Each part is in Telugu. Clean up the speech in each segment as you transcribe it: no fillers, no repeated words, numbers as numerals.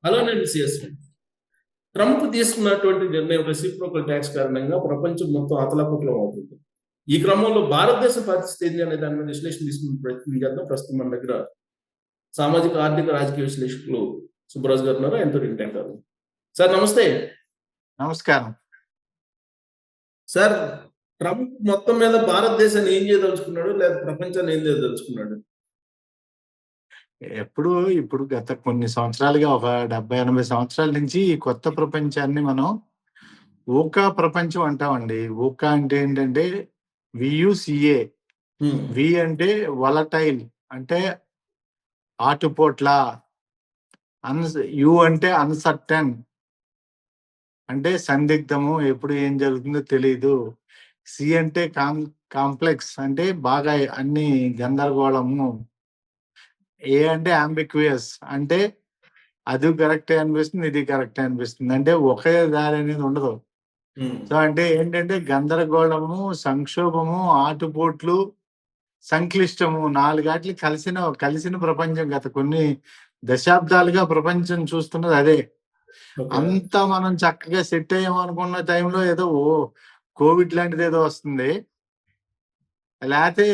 అలానే సిఎస్ ట్రంప్ తీసుకున్నటువంటి నిర్ణయం రెసిప్రోకల్ ట్యాక్స్ కారణంగా ప్రపంచం మొత్తం అతలాకుతలం అవుతుంది. ఈ క్రమంలో భారతదేశ పరిస్థితి ఏంటి అనే దాని మీద విశ్లేషణ తీసుకునే ప్రయత్నం చేద్దాం. ప్రస్తుతం మన దగ్గర సామాజిక, ఆర్థిక, రాజకీయ విశ్లేషకులు సుబ్బరాజు గారు ఉన్నారు. ఆయనతో ఇంటెంట్ గారు. సార్ నమస్తే. నమస్కారం. సార్, ట్రంప్ మొత్తం మీద భారతదేశాన్ని ఏం చేయదలుచుకున్నాడు, లేదా ప్రపంచాన్ని ఏం చేయదలుచుకున్నాడు? ఇప్పుడు గత కొన్ని సంవత్సరాలుగా ఒక 70-80 సంవత్సరాల నుంచి ఈ కొత్త ప్రపంచాన్ని మనం ఓకా ప్రపంచం అంటామండి. ఓకా అంటే ఏంటంటే వియుసిఏ. వి అంటే వలటైల్, అంటే ఆటుపోట్ల. యు అంటే అన్సర్టన్, అంటే సందిగ్ధము, ఎప్పుడు ఏం జరుగుతుందో తెలియదు. సి అంటే కాంప్లెక్స్, అంటే బాగా అన్ని గందరగోళము. ఏ అంటే అంబిక్వియస్, అంటే అది కరెక్టే అనిపిస్తుంది, ఇది కరెక్టే అనిపిస్తుంది, అంటే ఒకే దారి అనేది ఉండదు. సో అంటే ఏంటంటే గందరగోళము, సంక్షోభము, ఆటుపోట్లు, సంక్లిష్టము, నాలుగాట్లు కలిసిన ప్రపంచం. గత కొన్ని దశాబ్దాలుగా ప్రపంచం చూస్తున్నది అదే. అంతా మనం చక్కగా సెట్ అయ్యామనుకున్న టైంలో ఏదో కోవిడ్ లాంటిది ఏదో వస్తుంది. లేకపోతే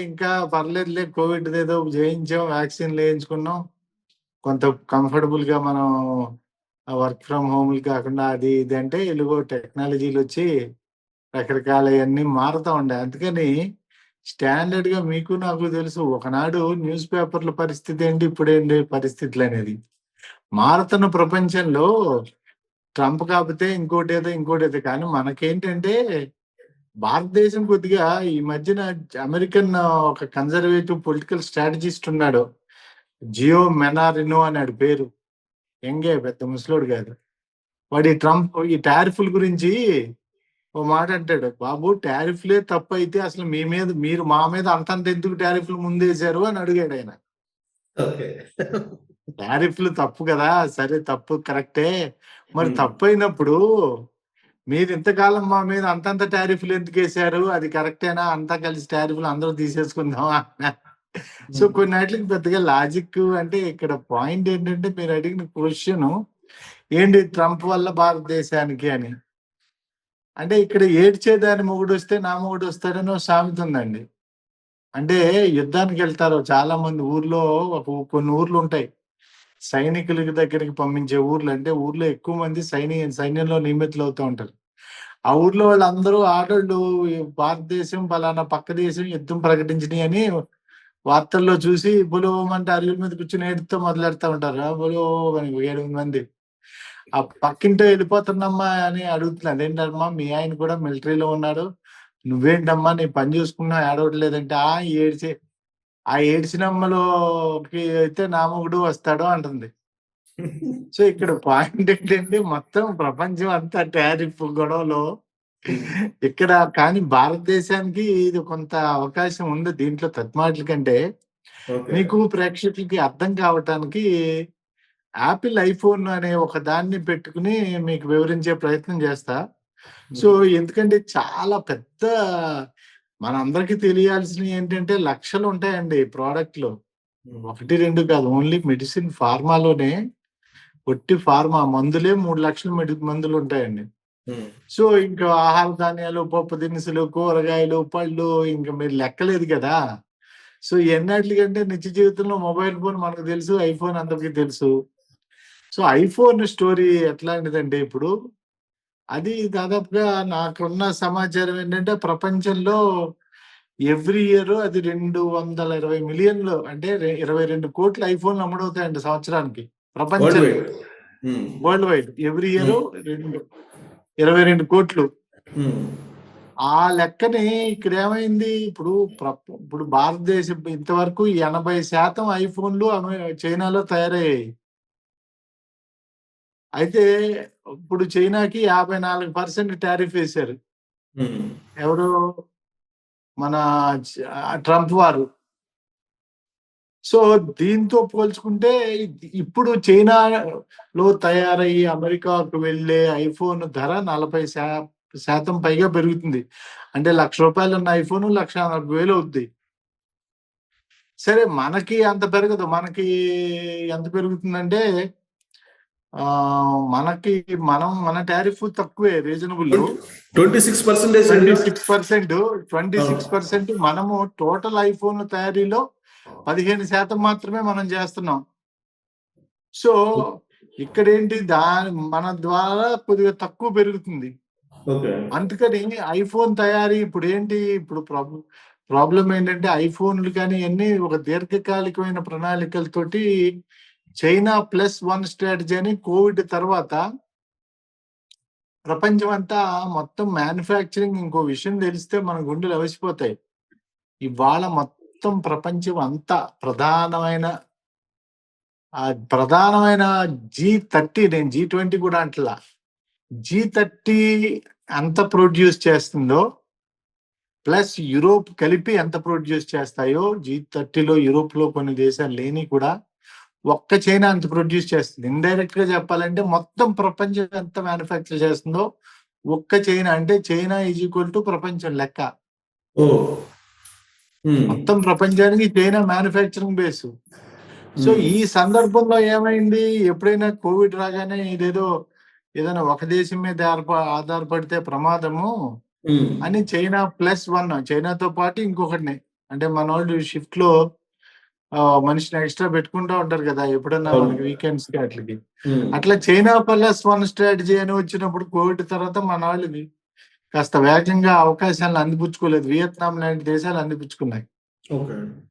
ఇంకా పర్లేదులే, కోవిడ్ ఏదో చేయించాం, వ్యాక్సిన్లు వేయించుకున్నాం, కొంత కంఫర్టబుల్ గా మనం వర్క్ ఫ్రమ్ హోమ్ కాకుండా అది ఇది అంటే ఇలాగో టెక్నాలజీలు వచ్చి రకరకాలవన్నీ మారుతా ఉండే. అందుకని స్టాండర్డ్ గా మీకు నాకు తెలుసు, ఒకనాడు న్యూస్ పేపర్ల పరిస్థితి ఏంటి, ఇప్పుడేంటి పరిస్థితులు అనేది. మారుతున్న ప్రపంచంలో ట్రంప్ కాకపోతే ఇంకోటి కానీ మనకేంటంటే భారతదేశం కొద్దిగా ఈ మధ్యన అమెరికన్ ఒక కన్జర్వేటివ్ పొలిటికల్ స్ట్రాటజిస్ట్ ఉన్నాడు, జియో మెనారినో అన్నాడు పేరు. ఎంగే, పెద్ద ముసలోడు కాదు వాడు. ఈ టారిఫ్ల గురించి ఓ మాట అంటాడు, బాబు టారిఫ్లే తప్పు అయితే అసలు మీరు మా మీద అంతంత ఎందుకు టారిఫ్లు ముందేశారు అని అడిగాడు ఆయన. టారిఫ్లు తప్పు కదా, సరే తప్పు కరెక్టే, మరి తప్పు అయినప్పుడు మీరు ఇంతకాలం మా మీద అంతంత టారిఫ్లు ఎందుకు వేశారు, అది కరెక్టేనా, అంతా కలిసి టారిఫ్లు అందరూ తీసేసుకుందామా. సో కొన్నిటికి పెద్దగా లాజిక్ అంటే ఇక్కడ పాయింట్ ఏంటంటే, మీరు అడిగిన క్వశ్చన్ ఏంటి ట్రంప్ వల్ల భారతదేశానికి అని అంటే, ఇక్కడ ఏడ్చేదాని మొగుడు వస్తే నా మొగుడు వస్తాడని ఒక సామెత ఉందండి. అంటే యుద్ధానికి వెళ్తారు చాలా మంది, ఊర్లో కొన్ని ఊర్లు ఉంటాయి సైనికుల దగ్గరికి పంపించే ఊర్లు, అంటే ఊర్లో ఎక్కువ మంది సైన్యంలో నియమితులు అవుతూ ఉంటారు. ఆ ఊర్లో వాళ్ళందరూ ఆడోళ్ళు భారతదేశం పలానా పక్క దేశం యుద్ధం ప్రకటించినాయి అని వార్తల్లో చూసి బులోమంటే అరుగుల మీద కూర్చుని ఏడుతో మొదలెడతా ఉంటారు. బులో 7 మంది ఆ పక్కింటో వెళ్ళిపోతున్నమ్మా అని అడుగుతున్నా, అదేంటమ్మా మీ ఆయన కూడా మిలిటరీలో ఉన్నాడు, నువ్వేంటమ్మా నీ పని చూసుకున్నా ఏడవట్లేదంటే, ఆ ఏడ్చినమ్మలోకి అయితే నా మొగుడు వస్తాడు అంటుంది. సో ఇక్కడ పాయింట్ ఏంటంటే, మొత్తం ప్రపంచం అంతా టారిఫ్ గొడవలో ఇక్కడ. కానీ భారతదేశానికి ఇది కొంత అవకాశం ఉంది దీంట్లో. తత్మాటల కంటే మీకు ప్రేక్షకులకి అర్థం కావటానికి యాపిల్ ఐఫోన్ అనే ఒక దాన్ని పెట్టుకుని మీకు వివరించే ప్రయత్నం చేస్తా. సో ఎందుకంటే చాలా పెద్ద, మనందరికీ తెలియాల్సినవి ఏంటంటే లక్షలు ఉంటాయండి ప్రోడక్ట్లు. 1, 2 కాదు, ఓన్లీ మెడిసిన్ ఫార్మాలోనే ఒట్టి ఫార్మా మందులే 3 లక్షల మందులు ఉంటాయండి. సో ఇంకా ఆహార ధాన్యాలు, పప్పు దినుసులు, కూరగాయలు, పళ్ళు, ఇంకా మీరు లెక్కలేదు కదా. సో ఎన్నట్లకంటే నిత్య జీవితంలో మొబైల్ ఫోన్ మనకు తెలుసు, ఐఫోన్ అందరికీ తెలుసు. సో ఐఫోన్ స్టోరీ ఎట్లాంటిదంటే, ఇప్పుడు అది దాదాపుగా నాకున్న సమాచారం ఏంటంటే, ప్రపంచంలో ఎవ్రీ ఇయర్ అది 220 మిలియన్లు, అంటే 22 కోట్ల ఐఫోన్లు అమ్ముడవుతాయండి సంవత్సరానికి ప్రపంచంలో, వరల్డ్ వైడ్. ఎవ్రీ ఇయర్ 22 కోట్లు. ఆ లెక్కని ఇక్కడ ఏమైంది, ఇప్పుడు భారతదేశం ఇంతవరకు 80% ఐఫోన్లు చైనాలో తయారయ్యాయి. అయితే ఇప్పుడు చైనాకి 54% టారిఫ్ వేశారు. ఎవరు, మన ట్రంప్ వారు. సో దీంతో పోల్చుకుంటే ఇప్పుడు చైనాలో తయారయ్యి అమెరికాకు వెళ్ళే ఐఫోన్ ధర 40% పైగా పెరుగుతుంది. అంటే ₹1,00,000 ఉన్న ఐఫోన్ 1,40,000 అవుద్ది. సరే మనకి అంత పెరగదు. మనకి ఎంత పెరుగుతుందంటే మనకి మన టారిఫ్ తక్కువే, రీజనబుల్. 26% 26%. 26% మనము టోటల్ ఐఫోన్ తయారీలో 15% మాత్రమే మనం చేస్తున్నాం. సో ఇక్కడ ఏంటి, మన ద్వారా కొద్దిగా తక్కువ పెరుగుతుంది. అందుకని ఐఫోన్ తయారీ ఇప్పుడు ప్రాబ్లం ఏంటంటే, ఐఫోన్లు కానీ అన్ని ఒక దీర్ఘకాలికమైన ప్రణాళికలతోటి చైనా +1 స్ట్రాటజీ అని కోవిడ్ తర్వాత ప్రపంచం అంతా మొత్తం మ్యానుఫ్యాక్చరింగ్, ఇంకో విషయం తెలిస్తే మన గుండెలు అవసిపోతాయి. ఇవాళ మొత్తం ప్రపంచం అంతా ప్రధానమైన G30, నేను G20 కూడా అంటలా, G30 ఎంత ప్రొడ్యూస్ చేస్తుందో ప్లస్ యూరోప్ కలిపి ఎంత ప్రొడ్యూస్ చేస్తాయో, G30లో యూరోప్ లో కొన్ని దేశాలు లేని కూడా ఒక్క చైనా అంత ప్రొడ్యూస్ చేస్తుంది. ఇండైరెక్ట్ గా చెప్పాలంటే మొత్తం ప్రపంచం ఎంత మ్యానుఫ్యాక్చర్ చేస్తుందో ఒక్క చైనా, అంటే చైనా = ప్రపంచం లెక్క. మొత్తం ప్రపంచానికి చైనా మ్యానుఫ్యాక్చరింగ్ బేస్. సో ఈ సందర్భంలో ఏమైంది, ఎప్పుడైనా కోవిడ్ రాగానే ఏదైనా ఒక దేశం మీద ఆధారపడితే ప్రమాదము అని చైనా +1, చైనాతో పాటు ఇంకొకటిని, అంటే మన వాళ్ళు షిఫ్ట్ లో మనిషిని ఎక్స్ట్రా పెట్టుకుంటా ఉంటారు కదా ఎప్పుడన్నా మనకి వీకెండ్స్ కి అట్లకి. అట్లా చైనా +1 స్ట్రాటజీ అని వచ్చినప్పుడు కోవిడ్ తర్వాత మన వాళ్ళు కాస్త వేగంగా అవకాశాలను అందిపుచ్చుకోలేదు. వియత్నాం లాంటి దేశాలు అందిపుచ్చుకున్నాయి.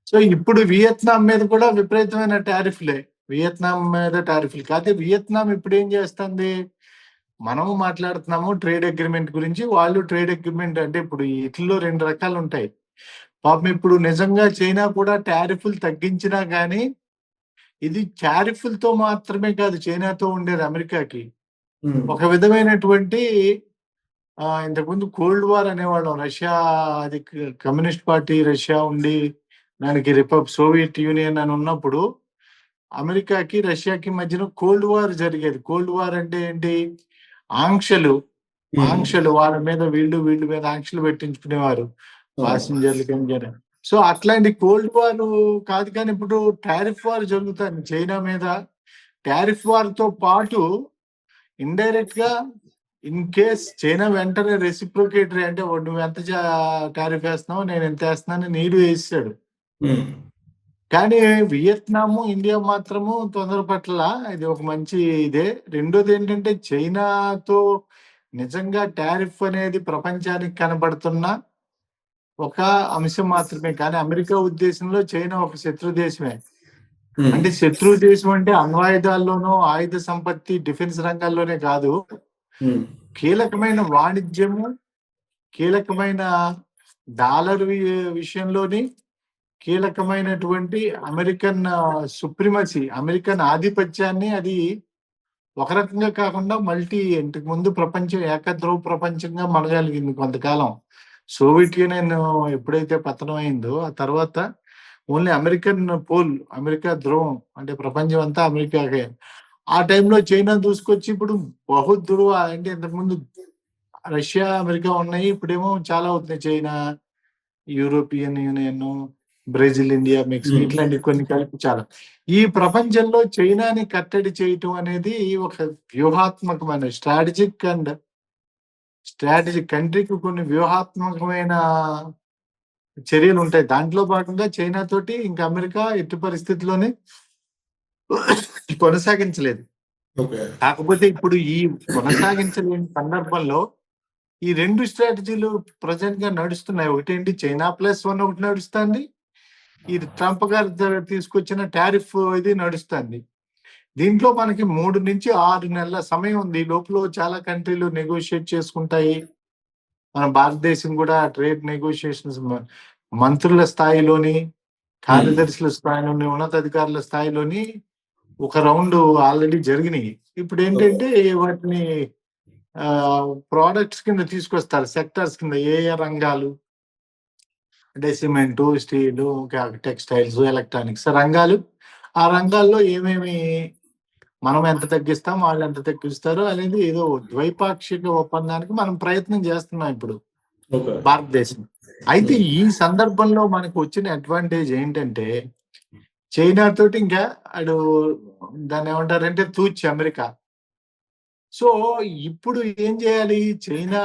సో ఇప్పుడు వియత్నాం మీద కూడా విపరీతమైన టారిఫ్లే. వియత్నాం మీద టారిఫ్లు కాదు. వియత్నాం ఇప్పుడు ఏం చేస్తుంది, మనము మాట్లాడుతున్నాము ట్రేడ్ అగ్రిమెంట్ గురించి, వాళ్ళు ట్రేడ్ అగ్రిమెంట్, అంటే ఇప్పుడు ఇట్లలో 2 రకాలు ఉంటాయి. పాపం ఇప్పుడు నిజంగా చైనా కూడా టారిఫ్లు తగ్గించినా కానీ ఇది టారిఫ్లతో మాత్రమే కాదు చైనాతో ఉండేది అమెరికాకి ఒక విధమైనటువంటి ఇంతకుముందు కోల్డ్ వార్ అనేవాళ్ళం. రష్యా, అది కమ్యూనిస్ట్ పార్టీ రష్యా ఉండి దానికి సోవియట్ యూనియన్ అని ఉన్నప్పుడు అమెరికాకి రష్యాకి మధ్యన కోల్డ్ వార్ జరిగేది. కోల్డ్ వార్ అంటే ఏంటి, ఆంక్షలు వాళ్ళ మీద వీళ్ళు మీద ఆంక్షలు పెట్టించుకునేవారు ప్యాసింజర్లు. సో అట్లాంటి కోల్డ్ వార్ కాదు, కానీ ఇప్పుడు టారిఫ్ వార్ జరుగుతుంది చైనా మీద. టారిఫ్ వార్ తో పాటు ఇండైరెక్ట్ గా ఇన్ కేస్ చైనా వెంటనే రెసిప్రోకేటరీ, అంటే నువ్వు ఎంత టారిఫ్ వేస్తున్నావు నేను ఎంత వేస్తున్నాను నీడు వేసాడు. కానీ వియత్నాము, ఇండియా మాత్రము తొందరపట్ల. ఇది ఒక మంచి ఇదే. రెండోది ఏంటంటే, చైనాతో నిజంగా టారిఫ్ అనేది ప్రపంచానికి కనబడుతున్న ఒక అంశం మాత్రమే. కానీ అమెరికా ఉద్దేశంలో చైనా ఒక శత్రు దేశమే. అంటే శత్రు దేశం అంటే అణ్వాయుధాల్లోనూ, ఆయుధ సంపత్తి, డిఫెన్స్ రంగాల్లోనే కాదు, కీలకమైన వాణిజ్యము, కీలకమైన డాలర్ విషయంలోని, కీలకమైనటువంటి అమెరికన్ సుప్రిమసీ, అమెరికన్ ఆధిపత్యాన్ని అది ఒక రకంగా కాకుండా ఇంతకు ముందు ప్రపంచం ఏకధ్రువ ప్రపంచంగా మనగలిగింది కొంతకాలం. సోవియట్ యూనియన్ ఎప్పుడైతే పతనం అయిందో ఆ తర్వాత ఓన్లీ అమెరికన్ పోల్, అమెరికా ధ్రువం, అంటే ప్రపంచం అంతా అమెరికాకే. ఆ టైంలో చైనా దూసుకొచ్చి ఇప్పుడు బహుధ్రువ, అంటే ఇంతకుముందు రష్యా, అమెరికా ఉన్నాయి, ఇప్పుడేమో చాలా అవుతున్నాయి. China, European union, Brazil, India, Mexico, ఇట్లాంటి కొన్ని కలిపి చాలా. ఈ ప్రపంచంలో చైనాని కట్టడి చేయటం అనేది ఒక వ్యూహాత్మకమైన స్ట్రాటజిక్ కంట్రీకి కొన్ని వ్యూహాత్మకమైన చర్యలు ఉంటాయి. దాంట్లో భాగంగా చైనా తోటి ఇంకా అమెరికా ఎట్టి పరిస్థితుల్లోనే కొనసాగించలేదు. కాకపోతే ఇప్పుడు ఈ కొనసాగించలేని సందర్భంలో ఈ 2 స్ట్రాటజీలు ప్రజెంట్ గా నడుస్తున్నాయి. ఒకటేంటి, చైనా +1 ఒకటి నడుస్తుంది, ఇది ట్రంప్ గారు తీసుకొచ్చిన టారిఫ్ ఇది నడుస్తుంది. దీంట్లో మనకి 3 నుంచి 6 నెలల సమయం ఉంది. ఈ లోపల చాలా కంట్రీలు నెగోషియేట్ చేసుకుంటాయి. మన భారతదేశం కూడా ట్రేడ్ నెగోషియేషన్స్ మంత్రుల స్థాయిలోని, కార్యదర్శుల స్థాయిలోని, ఉన్నతాధికారుల స్థాయిలోని ఒక రౌండ్ ఆల్రెడీ జరిగినాయి. ఇప్పుడు ఏంటంటే వాటిని ప్రోడక్ట్స్ కింద తీసుకొస్తారు, సెక్టర్స్ కింద. ఏ రంగాలు అంటే సిమెంట్, స్టీల్, టెక్స్టైల్స్, ఎలక్ట్రానిక్స్ రంగాలు. ఆ రంగాల్లో ఏమేమి మనం ఎంత తగ్గిస్తాం, వాళ్ళు ఎంత తగ్గిస్తారు అనేది ఏదో ద్వైపాక్షిక ఒప్పందానికి మనం ప్రయత్నం చేస్తున్నాం ఇప్పుడు భారతదేశం. అయితే ఈ సందర్భంలో మనకు వచ్చిన అడ్వాంటేజ్ ఏంటంటే, చైనా తోటి ఇంకా దాన్ని ఏమంటారంటే తూచి అమెరికా. సో ఇప్పుడు ఏం చేయాలి? చైనా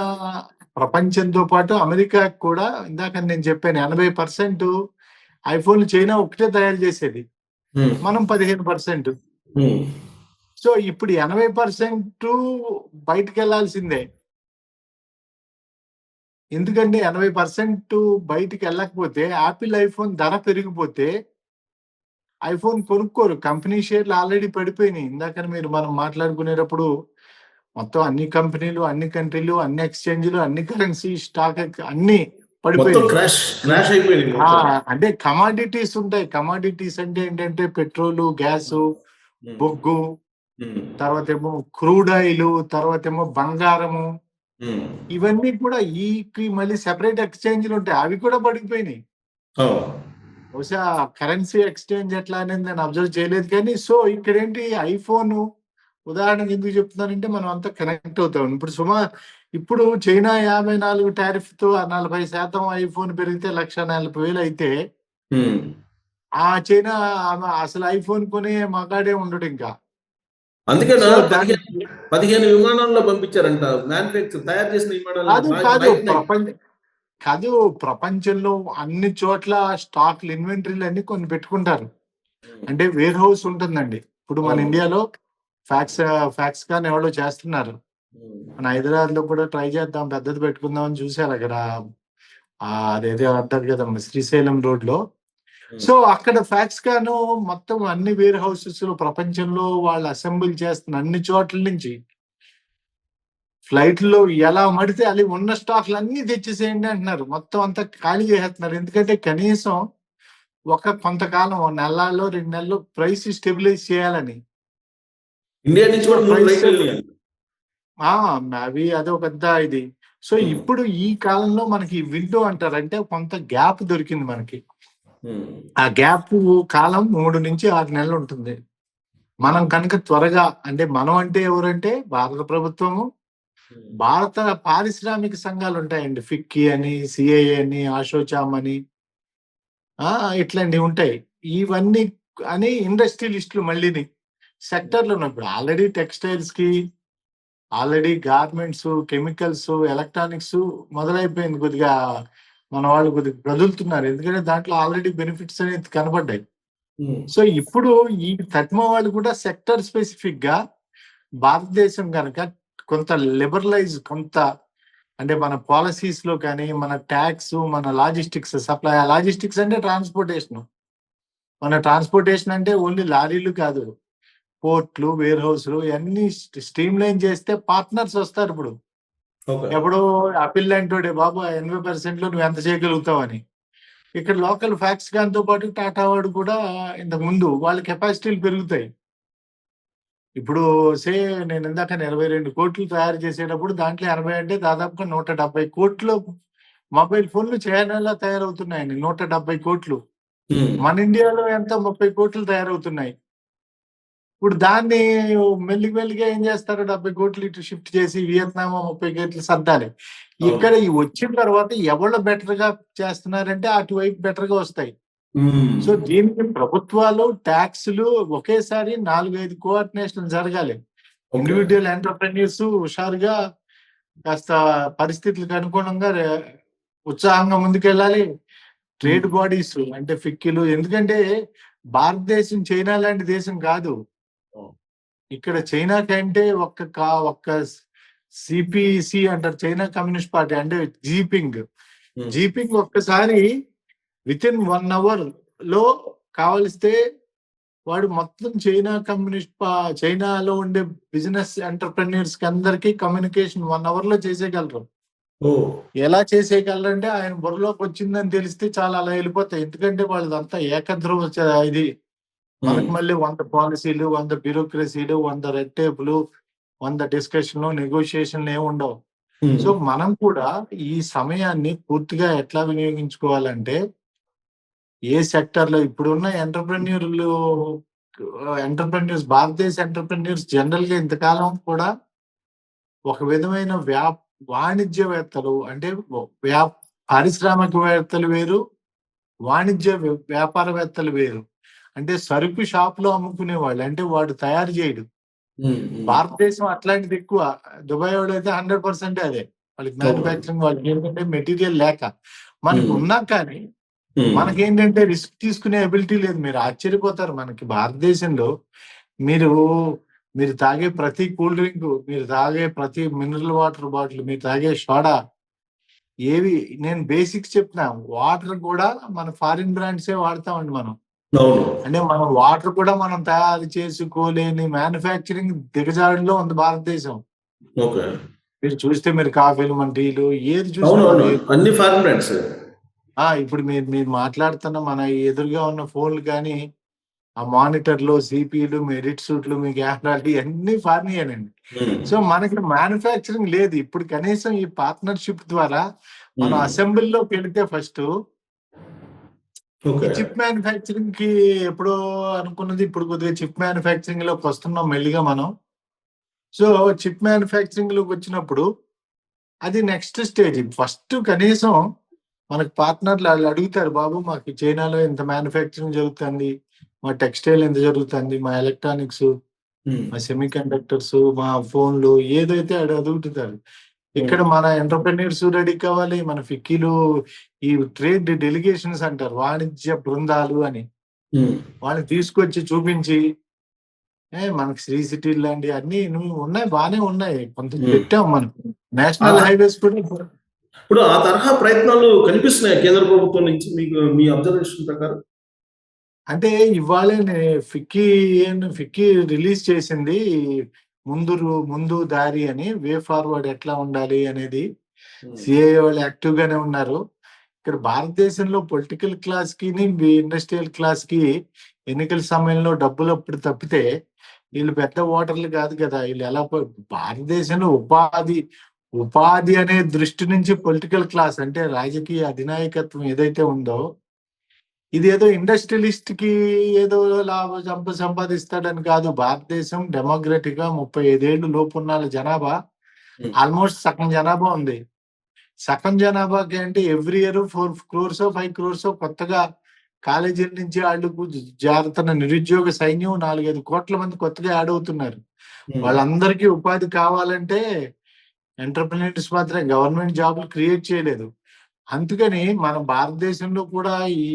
ప్రపంచంతో పాటు అమెరికా కూడా ఇందాక నేను చెప్పాను 80% ఐఫోన్లు చైనా ఒకటే తయారు చేసేది. ఉమ్, మనం 15%. ఉమ్, సో ఇప్పుడు 80% బయటికి వెళ్లాల్సిందే. ఎందుకంటే 80% బయటికి వెళ్ళకపోతే యాపిల్ ఐఫోన్ ధర పెరిగిపోతే ఐఫోన్ కొనుక్కోరు. కంపెనీ షేర్లు ఆల్రెడీ పడిపోయినాయి. ఇందాక మనం మాట్లాడుకునేటప్పుడు మొత్తం అన్ని కంపెనీలు, అన్ని కంట్రీలు, అన్ని ఎక్స్చేంజ్లు, అన్ని కరెన్సీ స్టాక్ అన్ని మొత్తం పడిపోయినాయి. క్రాష్ అయిపోయింది మొత్తం. అంటే కమాడిటీస్ ఉంటాయి. కమాడిటీస్ అంటే ఏంటంటే పెట్రోలు, గ్యాసు, ఉమ్, బొగ్గు, ఉమ్, తర్వాత ఏమో క్రూడ్ ఆయిల్, తర్వాత ఏమో బంగారము, ఉమ్, ఇవన్నీ కూడా మళ్ళీ సెపరేట్ ఎక్స్చేంజ్లు ఉంటాయి. అవి కూడా పడిపోయినాయి. అవును. బహుశా కరెన్సీ ఎక్స్చేంజ్ ఎట్లా అనేది నేను అబ్జర్వ్ చేయలేదు కానీ సో ఇక్కడ ఏంటి ఐఫోన్ ఉదాహరణకు ఎందుకు చెప్తున్నానంటే మనం అంతా కనెక్ట్ అవుతాం. ఇప్పుడు చైనా 54 టారిఫ్ తో 40% ఐఫోన్ పెరిగితే 1,40,000 అయితే ఉమ్. ఆ చైనా అసలు ఐఫోన్ కొనే మగాడే ఉండడు ఇంకా. అందుకేనా సో దాని 15 విమానాల్లో పంపించారంట, మ్యానుఫ్యాక్చర్ తయారు చేసిన విమానాలు కాదు బయట ఉన్నాయి. కాదు ప్రపంచంలో అన్ని చోట్ల స్టాక్లు ఇన్వెంటరీలు అన్ని కొన్ని పెట్టుకుంటారు. అంటే వేర్ హౌస్ ఉంటుందండి. ఇప్పుడు మన అవును. ఇండియాలో ఫ్యాక్స్ కానీ ఎవరో చేస్తున్నారు. ఉమ్, మన హైదరాబాద్ లో కూడా ట్రై చేద్దాం, పెద్దది పెట్టుకుందాం అని చూశారు అక్కడ. అదేదో అంటారు కదమ్మా శ్రీశైలం రోడ్ లో. ఉమ్, సో అక్కడ ఫ్యాక్స్ కాను మొత్తం అన్ని వేర్ హౌసెస్ ప్రపంచంలో వాళ్ళు అసెంబుల్ చేస్తున్న అన్ని చోట్ల నుంచి ఫ్లైట్ లో ఎలా మడితే అది ఉన్న స్టాక్లు అన్ని తెచ్చేసేయండి అంటున్నారు. మొత్తం అంతా ఖాళీ చేసేస్తున్నారు. ఎందుకంటే కనీసం కొంతకాలం 1 నెలలో 2 నెలలు ప్రైస్ స్టెబిలైజ్ చేయాలని. ఇండియా నుంచి సో కూడా 3 ప్రైస్ ఫ్లైట్లు వెళ్ళాయి. అవి అదో పెద్ద ఇది. సో ఉమ్, ఇప్పుడు ఈ కాలంలో మనకి విండో అంటారు, అంటే కొంత గ్యాప్ దొరికింది మనకి. ఉమ్, ఆ గ్యాప్ కాలం 3 నుంచి 6 నెలలు ఉంటుంది. మనం కనుక త్వరగా అంటే మనం అంటే ఎవరంటే భారత ప్రభుత్వము, ఉమ్, భారత పారిశ్రామిక సంఘాలు ఉంటాయండి. ఫిక్కీ అని, సిఐఏ అని, ఆశోచామ్ అని, ఇట్లాంటివి ఉంటాయి. ఇవన్నీ అని ఇండస్ట్రియలిస్టులు మళ్ళీని సెక్టర్లు ఉన్నాయి. ఇప్పుడు ఆల్రెడీ టెక్స్టైల్స్ కి, ఆల్రెడీ గార్మెంట్స్, కెమికల్స్, ఎలక్ట్రానిక్స్ మొదలైపోయింది. కొద్దిగా మన వాళ్ళు కొద్దిగా కదులుతున్నారు. ఎందుకంటే దాంట్లో ఆల్రెడీ బెనిఫిట్స్ అనేది కనబడ్డాయి. ఉమ్, సో ఇప్పుడు ఈ తత్మ వాళ్ళు కూడా సెక్టర్ స్పెసిఫిక్ గా భారతదేశం కనుక కొంత లిబరలైజ్ అంటే మన పాలసీస్ లో కానీ, మన ట్యాక్స్, మన లాజిస్టిక్స్ సప్లై, లాజిస్టిక్స్ అంటే ట్రాన్స్పోర్టేషన్. మన ట్రాన్స్పోర్టేషన్ అంటే ఓన్లీ లారీలు కాదు, పోర్ట్లు, వేర్ హౌస్లు ఇవన్నీ స్ట్రీమ్ లైన్ చేస్తే పార్ట్నర్స్ వస్తారు. ఇప్పుడు ఓకే. ఎప్పుడో ఆపిల్ అంటోడే బాబు 80% లో నువ్వు ఎంత చేయగలుగుతావు అని. ఇక్కడ లోకల్ ఫ్యాక్స్ తో పాటు టాటా వాడు కూడా ఇంతకు ముందు వాళ్ళ కెపాసిటీలు పెరుగుతాయి. ఇప్పుడు నేను ఇందాక 22 కోట్లు తయారు చేసేటప్పుడు దాంట్లో 80 అంటే దాదాపుగా 170 కోట్లు మొబైల్ ఫోన్లు చైనాలో తయారవుతున్నాయండి. 170 కోట్లు. ఉమ్, మన ఇండియాలో ఎంత 30 కోట్లు తయారవుతున్నాయి. ఇప్పుడు దాన్ని మెల్లిగా ఏం చేస్తారు, 70 కోట్లు ఇటు షిఫ్ట్ చేసి వియత్నాం 30 కోట్లు సర్దాలి. అవును. ఇక్కడ ఈ వచ్చిన తర్వాత ఎవరు బెటర్ గా చేస్తున్నారంటే అటువైపు బెటర్ గా వస్తాయి. ఉమ్, సో దీనికి ప్రభుత్వాలు ట్యాక్స్లు ఒకేసారి 4-5 కోఆర్డినేషన్ జరగాలి. ఓకే. ఇండివిజువల్ ఎంటర్ప్రెన్యూర్స్ హుషారుగా కాస్త పరిస్థితులకు అనుగుణంగా ఉత్సాహంగా ముందుకెళ్ళాలి. ట్రేడ్ బాడీస్ అంటే ఫిక్కీలు, ఎందుకంటే భారతదేశం చైనా లాంటి దేశం కాదు. అవును. ఇక్కడ చైనా కంటే ఒక్క సిపిసి అంటారు, చైనా కమ్యూనిస్ట్ పార్టీ అంటే ఉమ్, జీపింగ్ ఒక్కసారి విత్ ఇన్ 1 అవర్ లో కావలిస్తే వాడు మొత్తం చైనాలో ఉండే బిజినెస్ ఎంటర్ప్రెన్యూర్స్ కి అందరికీ కమ్యూనికేషన్ 1 అవర్ లో చేసేయగలరు. ఓ, ఎలా చేసేయగలరంటే ఆయన బుర్రలోకి వచ్చిందని తెలిస్తే చాలా అలా వెళ్ళిపోతాయి. ఎందుకంటే వాళ్ళదంతా ఏకధ్రువ ఇది. మనకు మళ్ళీ 100 పాలసీలు, 100 బ్యూరోక్రసీలు, 100 రెడ్ టేపులు, 100 డిస్కషన్లు, నెగోషియేషన్లు ఏమి ఉండవు. ఉమ్, సో మనం కూడా ఈ సమయాన్ని పూర్తిగా ఎట్లా వినియోగించుకోవాలంటే ఏ సెక్టర్ లో ఇప్పుడున్న ఎంటర్ప్రెన్యూర్స్ భారతదేశ ఎంటర్ప్రెన్యూర్స్ జనరల్ గా ఇంతకాలం కూడా ఒక విధమైన వాణిజ్యవేత్తలు అంటే పారిశ్రామికవేత్తలు వేరు, వాణిజ్య వ్యాపారవేత్తలు వేరు. అంటే సరుకు షాప్ లో అమ్ముకునే వాళ్ళు, అంటే వాడు తయారు చేయడు, భారతదేశం అట్లాంటిది ఎక్కువ. దుబాయ్ వాడైతే 100% అదే. వాళ్ళకి మ్యానుఫ్యాక్చరింగ్ వాళ్ళకి ఏంటంటే మెటీరియల్ లేక. మనకి ఉన్నా కానీ మనకేంటంటే రిస్క్ తీసుకునే ఎబిలిటీ లేదు. మీరు ఆశ్చర్యపోతారు. మనకి భారతదేశంలో మీరు మీరు తాగే ప్రతి కూల్ డ్రింక్, మీరు తాగే ప్రతి మినరల్ వాటర్ బాటిల్, మీరు తాగే సోడా ఏవి నేను బేసిక్స్ చెప్తున్నా. వాటర్ కూడా మన ఫారిన్ బ్రాండ్సే వాడతామండి మనం. అంటే మనం వాటర్ కూడా మనం తయారు చేసుకోలేని మ్యానుఫ్యాక్చరింగ్ దిగజాడులో ఉంది భారతదేశం. మీరు చూస్తే మీరు కాఫీలు, మన టీలు ఏది చూసినా అన్ని ఫారిన్ బ్రాండ్స్. ఇప్పుడు మీరు మాట్లాడుతున్న మన ఎదురుగా ఉన్న ఫోన్లు కానీ, ఆ మానిటర్లు, సిపిలు, మీ ఎడిట్ సూట్లు, మీ క్యామెరాలు అన్ని ఫారినేనండి. సో మనకి మ్యానుఫ్యాక్చరింగ్ లేదు. ఇప్పుడు కనీసం ఈ పార్ట్నర్షిప్ ద్వారా మనం అసెంబ్లీలోకి వెళితే ఫస్ట్ చిప్ మ్యానుఫ్యాక్చరింగ్ కి ఎప్పుడో అనుకున్నది ఇప్పుడు కొద్దిగా చిప్ మ్యానుఫ్యాక్చరింగ్ లోకి వస్తున్నాం మెల్లిగా మనం. సో చిప్ మ్యానుఫ్యాక్చరింగ్ లోకి వచ్చినప్పుడు అది నెక్స్ట్ స్టేజ్. ఫస్ట్ కనీసం మనకు పార్ట్నర్లు వాళ్ళు అడుగుతారు, బాబు మాకు చైనాలో ఇంత మ్యానుఫ్యాక్చరింగ్ జరుగుతుంది, మా టెక్స్టైల్ ఎంత జరుగుతుంది, మా ఎలక్ట్రానిక్స్, మా సెమీ కండక్టర్స్, మా ఫోన్లు ఏదైతే అడుగుతుంటారు. ఇక్కడ మన ఎంటర్ప్రెన్యూర్స్ రెడీ కావాలి. మన ఫిక్కీలు ఈ ట్రేడ్ డెలిగేషన్స్ అంటారు, వాణిజ్య బృందాలు అని, వాళ్ళని తీసుకొచ్చి చూపించి మనకి శ్రీ సిటీ లాంటి అన్ని ఉన్నాయి, బాగానే ఉన్నాయి. కొంత పెట్టాం మనం నేషనల్ హైవేస్ కూడా. ఇప్పుడు ఆ తరహా ప్రయత్నాలు కనిపిస్తున్నాయి కేంద్ర ప్రభుత్వం నుంచి మీకు, మీ అబ్జర్వేషన్ ప్రకారం? అంటే ఇవాళ ఫిక్కీ రిలీజ్ చేసింది ముందు దారి అని, వే ఫార్వర్డ్ ఎట్లా ఉండాలి అనేది. సిఐఏ వాళ్ళు యాక్టివ్ గానే ఉన్నారు. ఇక్కడ భారతదేశంలో పొలిటికల్ క్లాస్ కి ఇండస్ట్రియల్ క్లాస్ కి ఎన్నికల సమయంలో డబ్బులు అప్పుడు తప్పితే వీళ్ళు పెద్ద ఓటర్లు కాదు కదా. వీళ్ళు ఎలా భారతదేశంలో ఉపాధి అనే దృష్టి నుంచి పొలిటికల్ క్లాస్ అంటే రాజకీయ అధినాయకత్వం ఏదైతే ఉందో, ఇది ఏదో ఇండస్ట్రియలిస్ట్ కి ఏదో లాభం సంపాదిస్తాడని కాదు. భారతదేశం డెమోక్రటిక్ గా 35 ఏళ్ళు లోపు ఉన్న జనాభా ఆల్మోస్ట్ సగం జనాభా ఉంది. సగం జనాభాకి అంటే ఎవ్రీ ఇయర్ 4 crores 5 crores కొత్తగా కాలేజీల నుంచి వాళ్ళకు జారుతున్న నిరుద్యోగ సైన్యం 4-5 కోట్ల మంది కొత్తగా యాడ్ అవుతున్నారు. వాళ్ళందరికీ ఉపాధి కావాలంటే ఎంటర్ప్రెన్యూర్స్ మాత్రం గవర్నమెంట్ జాబులు క్రియేట్ చేయలేదు. అందుకని మన భారతదేశంలో కూడా ఈ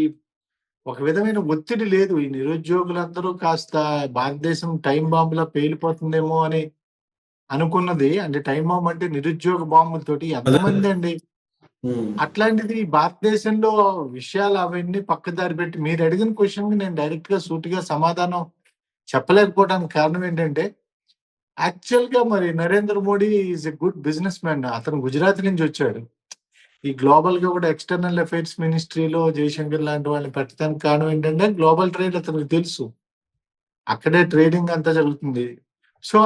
ఒక విధమైన ఒత్తిడి లేదు. ఈ నిరుద్యోగులందరూ కాస్త భారతదేశం టైం బాంబులా పేలిపోతుందేమో అని అనుకున్నది. అంటే టైం బాంబు అంటే నిరుద్యోగ బాంబులతోటి ఎంతమంది అండి. అట్లాంటిది భారతదేశంలో విషయాలు అవన్నీ పక్కదారి పెట్టి మీరు అడిగిన క్వశ్చన్ కి నేను డైరెక్ట్ గా సూటిగా సమాధానం చెప్పలేకపోవడానికి కారణం ఏంటంటే, యాక్చువల్ గా మరి Narendra Modi is a good business man. అతను గుజరాత్ నుంచి వచ్చాడు. ఈ గ్లోబల్ గా కూడా ఎక్స్టర్నల్ అఫైర్స్ మినిస్ట్రీలో జయశంకర్ లాంటి వాళ్ళని పెట్టడానికి కారణం ఏంటంటే, గ్లోబల్ ట్రేడ్ అతనికి తెలుసు, అక్కడే ట్రేడింగ్ అంతా జరుగుతుంది. సో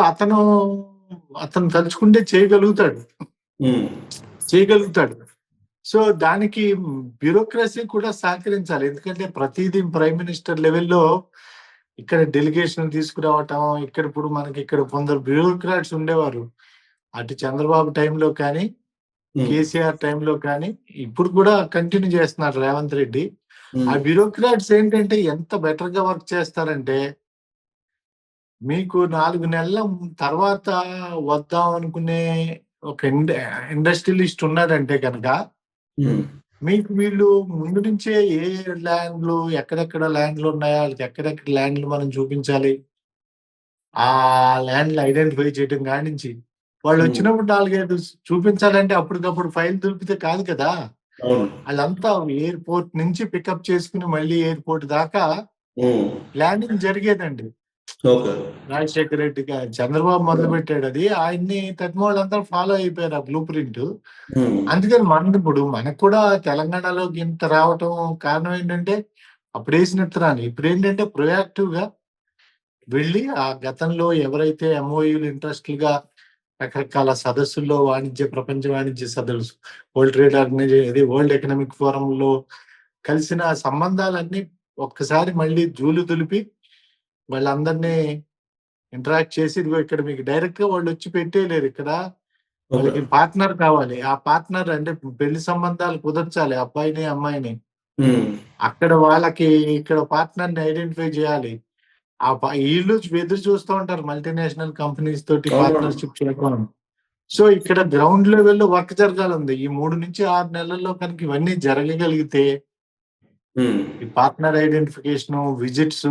అతను తలుచుకుంటే చేయగలుగుతాడు. సో దానికి బ్యూరోక్రసీ కూడా సహకరించాలి. ఎందుకంటే ప్రతిదీ ప్రైమ్ మినిస్టర్ లెవెల్లో ఇక్కడ డెలిగేషన్ తీసుకురావటం, ఇక్కడ ఇప్పుడు మనకి ఇక్కడ కొందరు బ్యూరోక్రాట్స్ ఉండేవారు, అటు చంద్రబాబు టైంలో కానీ కేసీఆర్ టైంలో కానీ, ఇప్పుడు కూడా కంటిన్యూ చేస్తున్నారు రేవంత్ రెడ్డి. ఆ బ్యూరోక్రాట్స్ ఏంటంటే ఎంత బెటర్ గా వర్క్ చేస్తారంటే, మీకు 4 నెలల తర్వాత వద్దాం అనుకునే ఒక ఇండస్ట్రియలిస్ట్ ఉన్నాడంటే కనుక, మీకు వీళ్ళు ముందు నుంచే ఏ ల్యాండ్లు ఎక్కడెక్కడ ల్యాండ్లు ఉన్నాయో, వాళ్ళకి ఎక్కడెక్కడ ల్యాండ్లు మనం చూపించాలి, ఆ ల్యాండ్లు ఐడెంటిఫై చేయడం కాడి నుంచి వాళ్ళు వచ్చినప్పుడు 4-5 చూపించాలంటే అప్పటికప్పుడు ఫైల్ దొరికితే కాదు కదా. వాళ్ళంతా ఎయిర్పోర్ట్ నుంచి పికప్ చేసుకుని మళ్ళీ ఎయిర్పోర్ట్ దాకా ల్యాండింగ్ జరిగేదండి. రాజశేఖర రెడ్డి చంద్రబాబు మొదలు పెట్టాడు అది. ఆయన్ని వాళ్ళంతా ఫాలో అయిపోయారు ఆ బ్లూ ప్రింట్. అందుకని ఇప్పుడు మనకు కూడా తెలంగాణలో ఇంత రావటం కారణం ఏంటంటే అప్పుడు వేసిన ఇత్తనాలు. ఇప్పుడు ఏంటంటే ప్రొయాక్టివ్ గా వెళ్ళి ఆ గతంలో ఎవరైతే ఎంఓయూలు ఇంట్రెస్ట్లుగా రకరకాల సదస్సుల్లో ప్రపంచ వాణిజ్య సదస్సు, world trade organization, world economic ఫోరంలో కలిసిన సంబంధాలన్నీ ఒక్కసారి మళ్ళీ జూలు దులిపి వాళ్ళందరినీ ఇంటరాక్ట్ చేసి, ఇదిగో ఇక్కడ మీకు డైరెక్ట్ గా వాళ్ళు వచ్చి పెట్టేయలేరు, ఇక్కడ వాళ్ళకి పార్ట్నర్ కావాలి. ఆ పార్ట్నర్ అంటే పెళ్లి సంబంధాలు కుదర్చాలి అబ్బాయిని అమ్మాయిని. అక్కడ వాళ్ళకి ఇక్కడ పార్ట్నర్ ని ఐడెంటిఫై చేయాలి. వీళ్ళు ఎదురు చూస్తూ ఉంటారు మల్టీనేషనల్ కంపెనీస్ తోటి అవునవును. పార్ట్నర్షిప్ చేయడం. సో ఇక్కడ గ్రౌండ్ లెవెల్లో వర్క్ జరగాలంది. ఈ 3 నుంచి 6 నెలల్లో కనుక ఇవన్నీ జరగగలిగితే ఉమ్, ఈ పార్ట్నర్ ఐడెంటిఫికేషన్, విజిట్స్,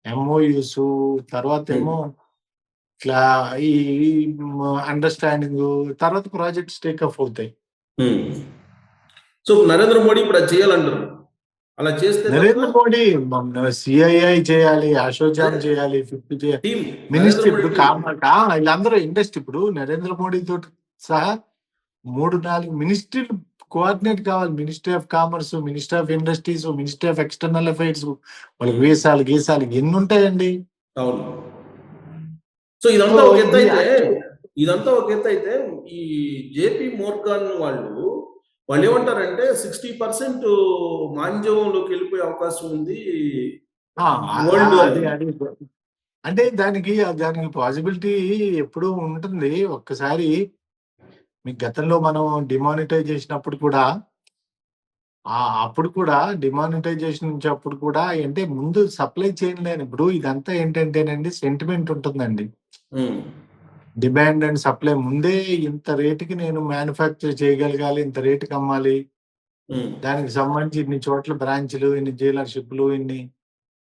ఎంఓయూస్, తర్వాత ఉమ్, ఏమో ఇట్లా ఈ అండర్స్టాండింగ్, తర్వాత ప్రాజెక్ట్స్ టేకప్ అవుతాయి. ఉమ్. సో నరేంద్ర మోడీ ఇప్పుడు అది చేయాలంటారు. అలా చేస్తే తప్ప నరేంద్ర మోడీ సిఐఐ చేయాలి, అశోచాం అదే చేయాలి, 50 చేయాలి, టీం నరేంద్ర మినిస్ట్రీ మోడీ ఇప్పుడు టీం. వీళ్ళందరూ ఇండస్ట్రీ ఇప్పుడు నరేంద్ర మోడీ తోటి సహా 3-4 మినిస్ట్రీలు కోఆర్డినేట్ కావాలి. Ministry of commerce, ministry of industries, ministry of external affairs, వాళ్ళకి వీసాలు గీసాలు ఎన్ని ఉంటాయండి. అవును. సో సో ఈ ఇదంతా ఒక ఎత్తు అయితే ఈ జేపీ మోర్గాన్ వాళ్ళు ఏమంటారంటే 60% మాంద్యంలోకి వెళ్ళిపోయే అవకాశం ఉంది వరల్డ్ అది అని. అది అంటే దానికి పాసిబిలిటీ ఎప్పుడు ఉంటుంది. ఒక్కసారి మీకు గతంలో మనం డిమానిటైజ్ చేసినప్పుడు కూడా అప్పుడు కూడా డిమానిటైజేషన్ నుంచి అప్పుడు కూడా అంటే ముందు సప్లై చైన్ లేని ఇప్పుడు ఇదంతా ఏంటంటేనండి సెంటిమెంట్ ఉంటుందండి. ఉమ్, డిమాండ్ అండ్ సప్లై ముందే ఇంత రేటుకి నేను మ్యానుఫ్యాక్చర్ చేయగలగాలి, ఇంత రేటుకి అమ్మాలి, ఉమ్, దానికి సంబంధించి ఇన్ని చోట్ల బ్రాంచ్లు, ఇన్ని డీలర్షిప్లు, ఇన్ని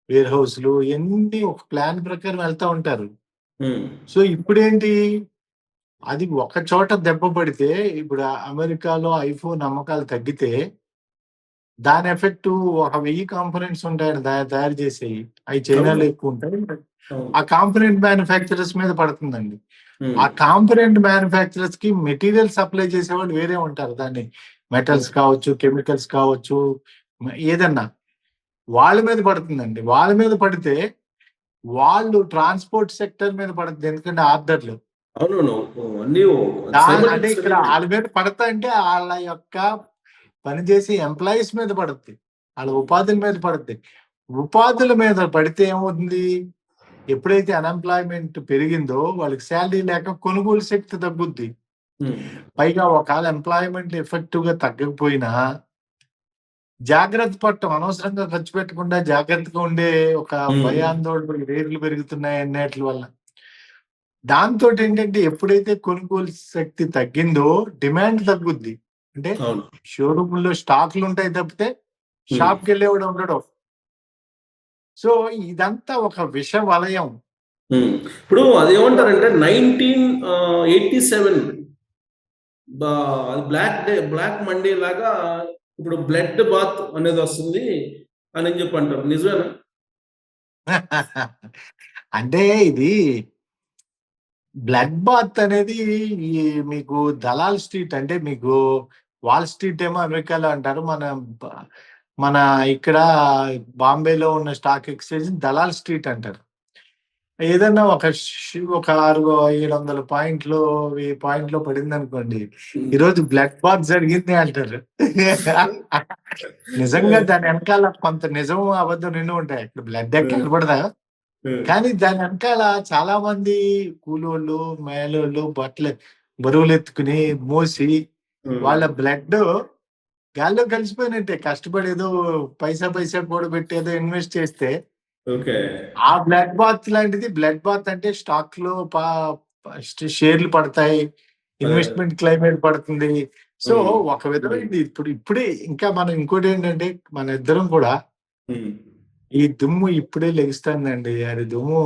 వేర్ హౌస్లు, ఇవన్నీ ఒక ప్లాన్ ప్రకారం వెళ్తా ఉంటారు. ఉమ్, సో ఇప్పుడేంటి, అది ఒక చోట దెబ్బ పడితే, ఇప్పుడు అమెరికాలో ఐఫోన్ అమ్మకాలు తగ్గితే దాని ఎఫెక్ట్ ఒక 1000 కాంపోనెంట్స్ ఉంటాయని తయారు చేసేవి, అవి చైనాలో అవును, ఎక్కువ ఉంటాయి. అవును. ఆ కాంపోనెంట్ మ్యానుఫ్యాక్చరర్స్ మీద పడుతుందండి. ఉమ్, ఆ కాంపోనెంట్ మ్యానుఫ్యాక్చరర్స్ కి మెటీరియల్ సప్లై చేసేవాళ్ళు వేరే ఉంటారు. దాన్ని మెటల్స్ కావచ్చు, కెమికల్స్ కావచ్చు, ఏదన్నా వాళ్ళ మీద పడుతుందండి. వాళ్ళ మీద పడితే వాళ్ళు ట్రాన్స్పోర్ట్ సెక్టర్ మీద పడుతుంది. ఎందుకంటే ఆర్డర్లు అవునవును. అన్నీ అంటే ఇక్కడ సైమల్టేనియస్‌గా వాళ్ళ మీద పడతా అంటే వాళ్ళ యొక్క పనిచేసే ఎంప్లాయీస్ మీద పడుద్ది, వాళ్ళ ఉపాధుల మీద పడుద్ది. ఉపాధుల మీద పడితే ఏమవుతుంది, ఎప్పుడైతే అన్ఎంప్లాయ్మెంట్ పెరిగిందో వాళ్ళకి శాలరీ లేక కొనుగోలు శక్తి తగ్గుద్ది. ఉమ్, పైగా ఒకవేళ ఎంప్లాయ్మెంట్ ఎఫెక్టివ్ గా తగ్గకపోయినా జాగ్రత్త పడటం, అనవసరంగా ఖర్చు పెట్టకుండా జాగ్రత్తగా ఉండే ఒక ఉమ్, భయాందోళన, రేట్లు పెరుగుతున్నాయి అన్నిటి వల్ల. దాంతో ఏంటంటే ఎప్పుడైతే కొనుగోలు శక్తి తగ్గిందో డిమాండ్ తగ్గుద్ది. అంటే అవును. షోరూమ్ లో స్టాక్లు ఉంటాయి తప్పితే ఉమ్. షాప్కి వెళ్ళేవాడు ఉండడం. సో ఇదంతా ఒక విష వలయం. ఇప్పుడు అదేమంటారంటే 1987 అది బ్లాక్ మండే లాగా ఇప్పుడు బ్లడ్ బాత్ అనేది వస్తుంది అని చెప్పి అంటారు. నిజమేనా? అంటే ఇది బ్లడ్ బాత్ అనేది ఈ మీకు దలాల్ స్ట్రీట్, అంటే మీకు వాల్ స్ట్రీట్ ఏమో అమెరికాలో అంటారు. మన ఇక్కడ బాంబేలో ఉన్న స్టాక్ ఎక్స్చేంజ్ దలాల్ స్ట్రీట్ అంటారు. ఏదన్నా ఒక 600-700 పాయింట్లు 1000 పాయింట్లో పడింది అనుకోండి, ఈరోజు బ్లడ్ బాత్ జరిగింది అంటారు. నిజంగా దాని వెనకాల కొంత నిజం అబద్ధం రెండు ఉంటాయి. ఇక్కడ బ్లడ్ కనబడదా, కానీ దాని వెనకాల చాలా మంది కూలోళ్ళు, మేలోళ్ళు బరువులు ఎత్తుకుని మోసి వాళ్ళ బ్లడ్ గాల్లో కలిసిపోయినట్టే. కష్టపడి ఏదో పైసా కూడా పెట్టి ఏదో ఇన్వెస్ట్ చేస్తే ఓకే. ఆ బ్లడ్ బాత్ లాంటిది. బ్లడ్ బాత్ అంటే స్టాక్ లో షేర్లు పడతాయి, ఇన్వెస్ట్మెంట్ క్లైమేట్ పడుతుంది. సో ఒక విధమైనది ఇప్పుడే ఇంకా మనం ఇంకోటి ఏంటంటే మన ఇద్దరం కూడా ఈ దుమ్ము ఇప్పుడే లెగిస్తుందండి. అది దుమ్ము